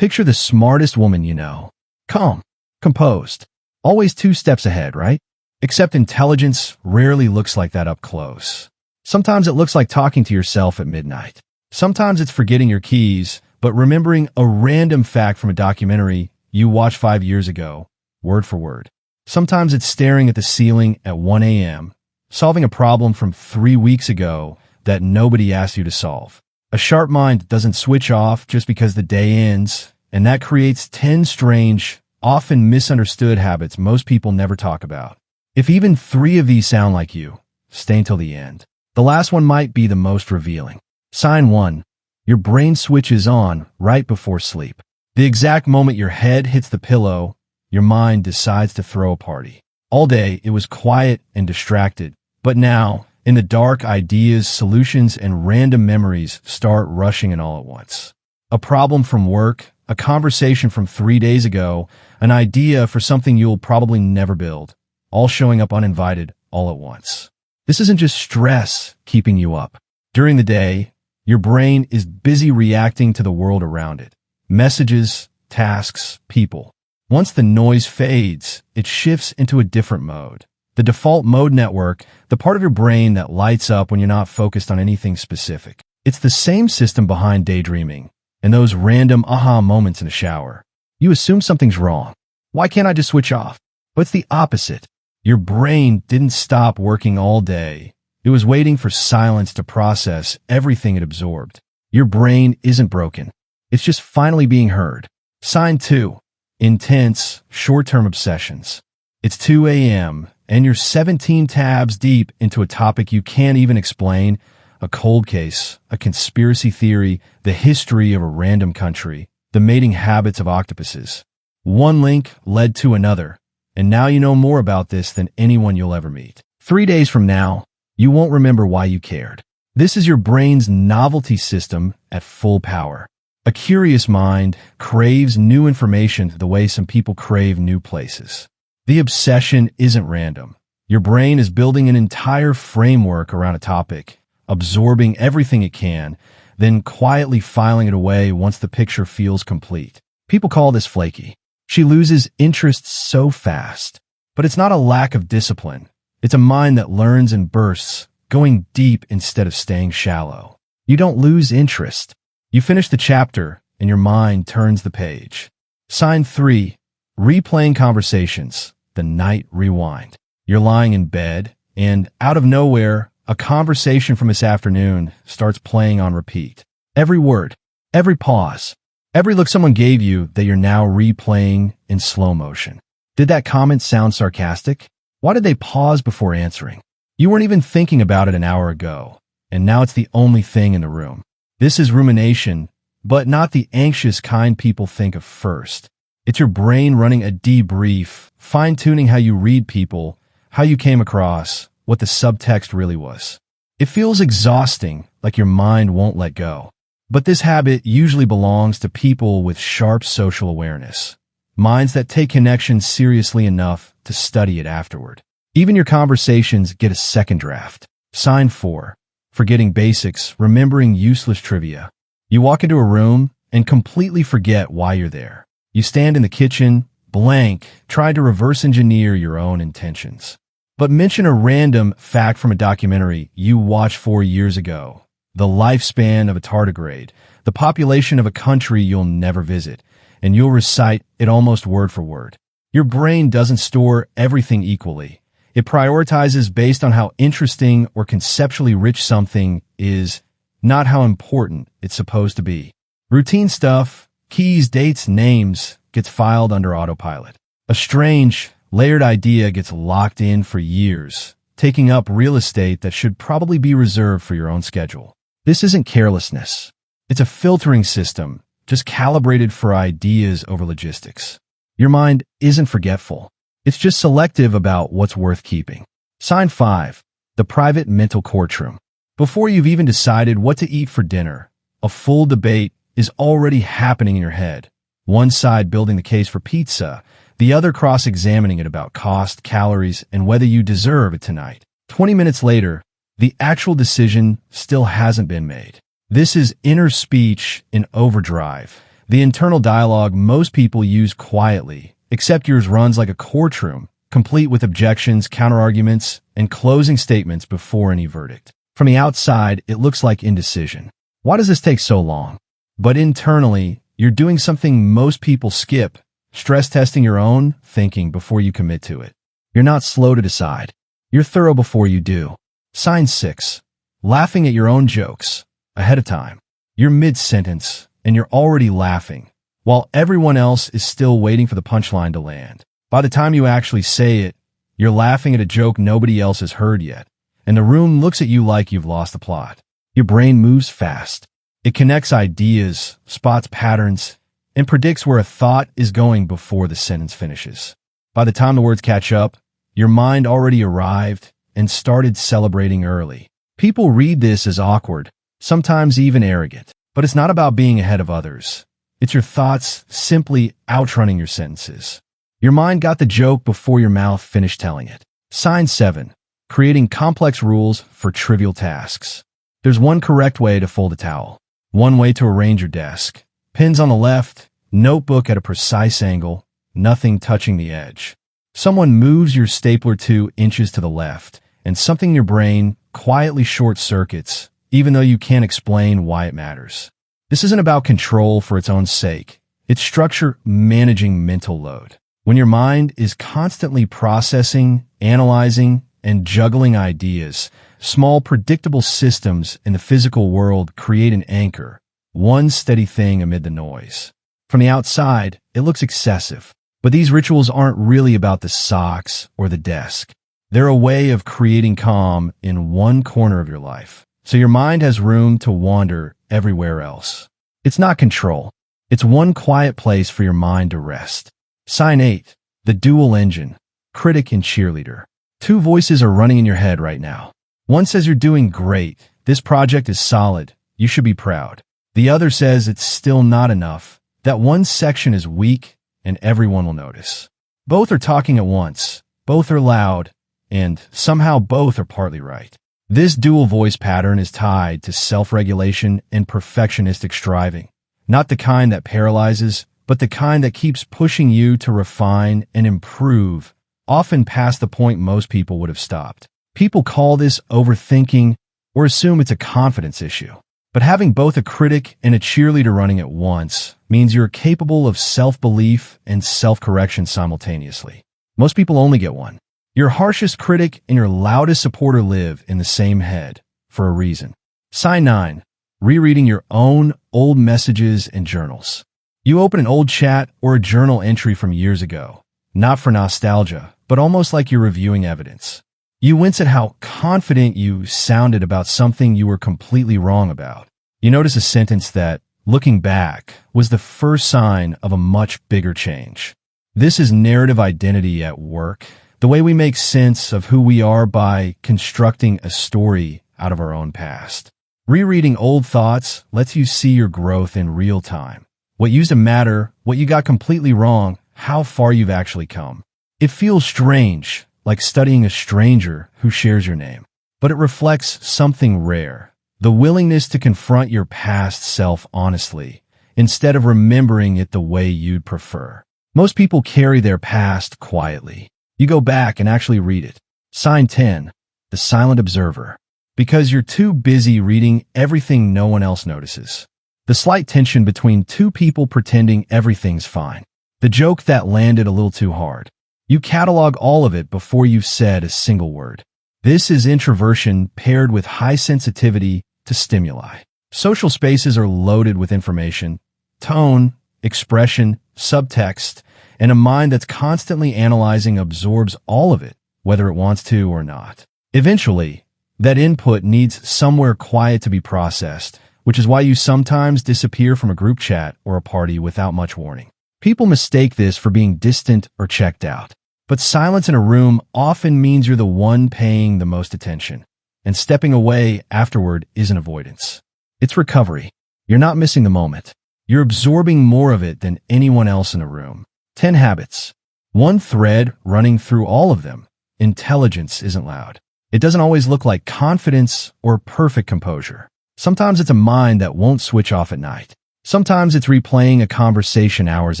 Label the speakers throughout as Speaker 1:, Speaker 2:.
Speaker 1: Picture the smartest woman you know. Calm, composed, always 2 steps ahead, right? Except intelligence rarely looks like that up close. Sometimes it looks like talking to yourself at midnight. Sometimes it's forgetting your keys, but remembering a random fact from a documentary you watched 5 years ago, word for word. Sometimes it's staring at the ceiling at 1 a.m., solving a problem from 3 weeks ago that nobody asked you to solve. A sharp mind doesn't switch off just because the day ends, and that creates 10 strange, often misunderstood habits most people never talk about. If even 3 of these sound like you, stay until the end. The last one might be the most revealing. Sign 1. Your brain switches on right before sleep. The exact moment your head hits the pillow, your mind decides to throw a party. All day, it was quiet and distracted, but now, in the dark, ideas, solutions, and random memories start rushing in all at once. A problem from work, a conversation from 3 days ago, an idea for something you'll probably never build, all showing up uninvited all at once. This isn't just stress keeping you up. During the day, your brain is busy reacting to the world around it. Messages, tasks, people. Once the noise fades, it shifts into a different mode. The default mode network, the part of your brain that lights up when you're not focused on anything specific. It's the same system behind daydreaming and those random aha moments in the shower. You assume something's wrong. Why can't I just switch off? But it's the opposite. Your brain didn't stop working all day. It was waiting for silence to process everything it absorbed. Your brain isn't broken. It's just finally being heard. Sign 2. Intense, short-term obsessions. It's 2 a.m., and you're 17 tabs deep into a topic you can't even explain, a cold case, a conspiracy theory, the history of a random country, the mating habits of octopuses. One link led to another, and now you know more about this than anyone you'll ever meet. 3 days from now, you won't remember why you cared. This is your brain's novelty system at full power. A curious mind craves new information the way some people crave new places. The obsession isn't random. Your brain is building an entire framework around a topic, absorbing everything it can, then quietly filing it away once the picture feels complete. People call this flaky. She loses interest so fast. But it's not a lack of discipline. It's a mind that learns in bursts, going deep instead of staying shallow. You don't lose interest. You finish the chapter, and your mind turns the page. Sign 3. Replaying conversations. The night rewind. You're lying in bed, and out of nowhere, a conversation from this afternoon starts playing on repeat. Every word, every pause, every look someone gave you that you're now replaying in slow motion. Did that comment sound sarcastic? Why did they pause before answering? You weren't even thinking about it an hour ago, and now it's the only thing in the room. This is rumination, but not the anxious kind people think of first. It's your brain running a debrief, fine-tuning how you read people, how you came across, what the subtext really was. It feels exhausting, like your mind won't let go. But this habit usually belongs to people with sharp social awareness, minds that take connection seriously enough to study it afterward. Even your conversations get a second draft. Sign 4. Forgetting basics, remembering useless trivia. You walk into a room and completely forget why you're there. You stand in the kitchen, blank, trying to reverse engineer your own intentions. But mention a random fact from a documentary you watched 4 years ago. The lifespan of a tardigrade, the population of a country you'll never visit, and you'll recite it almost word for word. Your brain doesn't store everything equally. It prioritizes based on how interesting or conceptually rich something is, not how important it's supposed to be. Routine stuff, keys, dates, names, gets filed under autopilot. A strange, layered idea gets locked in for years, taking up real estate that should probably be reserved for your own schedule. This isn't carelessness. It's a filtering system, just calibrated for ideas over logistics. Your mind isn't forgetful. It's just selective about what's worth keeping. Sign 5. The private mental courtroom. Before you've even decided what to eat for dinner, a full debate is already happening in your head. One side building the case for pizza, the other cross-examining it about cost, calories, and whether you deserve it tonight. 20 minutes later, the actual decision still hasn't been made. This is inner speech in overdrive, The internal dialogue most people use quietly, except yours runs like a courtroom, complete with objections, counterarguments, and closing statements before any verdict. From the outside, it looks like indecision. Why does this take so long? But internally, you're doing something most people skip, stress testing your own thinking before you commit to it. You're not slow to decide. You're thorough before you do. Sign 6. Laughing at your own jokes ahead of time. You're mid-sentence, and you're already laughing, while everyone else is still waiting for the punchline to land. By the time you actually say it, you're laughing at a joke nobody else has heard yet, and the room looks at you like you've lost the plot. Your brain moves fast. It connects ideas, spots patterns, and predicts where a thought is going before the sentence finishes. By the time the words catch up, your mind already arrived and started celebrating early. People read this as awkward, sometimes even arrogant. But it's not about being ahead of others. It's your thoughts simply outrunning your sentences. Your mind got the joke before your mouth finished telling it. Sign 7. Creating complex rules for trivial tasks. There's one correct way to fold a towel. One way to arrange your desk. Pins on the left, notebook at a precise angle, nothing touching the edge. Someone moves your stapler 2 inches to the left, and something in your brain quietly short-circuits, even though you can't explain why it matters. This isn't about control for its own sake. It's structure managing mental load. When your mind is constantly processing, analyzing, and juggling ideas, small predictable systems in the physical world create an anchor, one steady thing amid the noise. From the outside, it looks excessive, but these rituals aren't really about the socks or the desk. They're a way of creating calm in one corner of your life, so your mind has room to wander everywhere else. It's not control. It's one quiet place for your mind to rest. Sign 8. The dual engine. Critic and Cheerleader. Two voices are running in your head right now. One says you're doing great. This project is solid. You should be proud. The other says it's still not enough. That one section is weak and everyone will notice. Both are talking at once. Both are loud. And somehow both are partly right. This dual voice pattern is tied to self-regulation and perfectionistic striving. Not the kind that paralyzes, but the kind that keeps pushing you to refine and improve, often past the point most people would have stopped. People call this overthinking or assume it's a confidence issue. But having both a critic and a cheerleader running at once means you're capable of self-belief and self-correction simultaneously. Most people only get one. Your harshest critic and your loudest supporter live in the same head for a reason. Sign 9. Rereading your own old messages and journals. You open an old chat or a journal entry from years ago, not for nostalgia, but almost like you're reviewing evidence. You wince at how confident you sounded about something you were completely wrong about. You notice a sentence that, looking back, was the first sign of a much bigger change. This is narrative identity at work, the way we make sense of who we are by constructing a story out of our own past. Rereading old thoughts lets you see your growth in real time. What used to matter, what you got completely wrong, how far you've actually come. It feels strange, like studying a stranger who shares your name. But it reflects something rare, the willingness to confront your past self honestly, instead of remembering it the way you'd prefer. Most people carry their past quietly. You go back and actually read it. Sign 10. The silent observer. Because you're too busy reading everything no one else notices. The slight tension between two people pretending everything's fine. The joke that landed a little too hard. You catalog all of it before you've said a single word. This is introversion paired with high sensitivity to stimuli. Social spaces are loaded with information, tone, expression, subtext, and a mind that's constantly analyzing absorbs all of it, whether it wants to or not. Eventually, that input needs somewhere quiet to be processed, which is why you sometimes disappear from a group chat or a party without much warning. People mistake this for being distant or checked out. But silence in a room often means you're the one paying the most attention, and stepping away afterward isn't avoidance. It's recovery. You're not missing the moment. You're absorbing more of it than anyone else in the room. 10 habits. One thread running through all of them. Intelligence isn't loud. It doesn't always look like confidence or perfect composure. Sometimes it's a mind that won't switch off at night. Sometimes it's replaying a conversation hours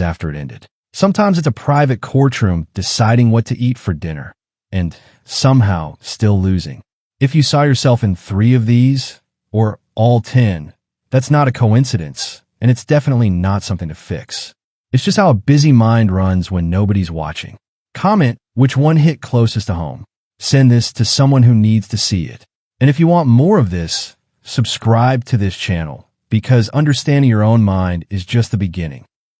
Speaker 1: after it ended. Sometimes it's a private courtroom deciding what to eat for dinner and somehow still losing. If you saw yourself in 3 of these, or all 10, that's not a coincidence, and it's definitely not something to fix. It's just how a busy mind runs when nobody's watching. Comment which one hit closest to home. Send this to someone who needs to see it. And if you want more of this, subscribe to this channel, because understanding your own mind is just the beginning.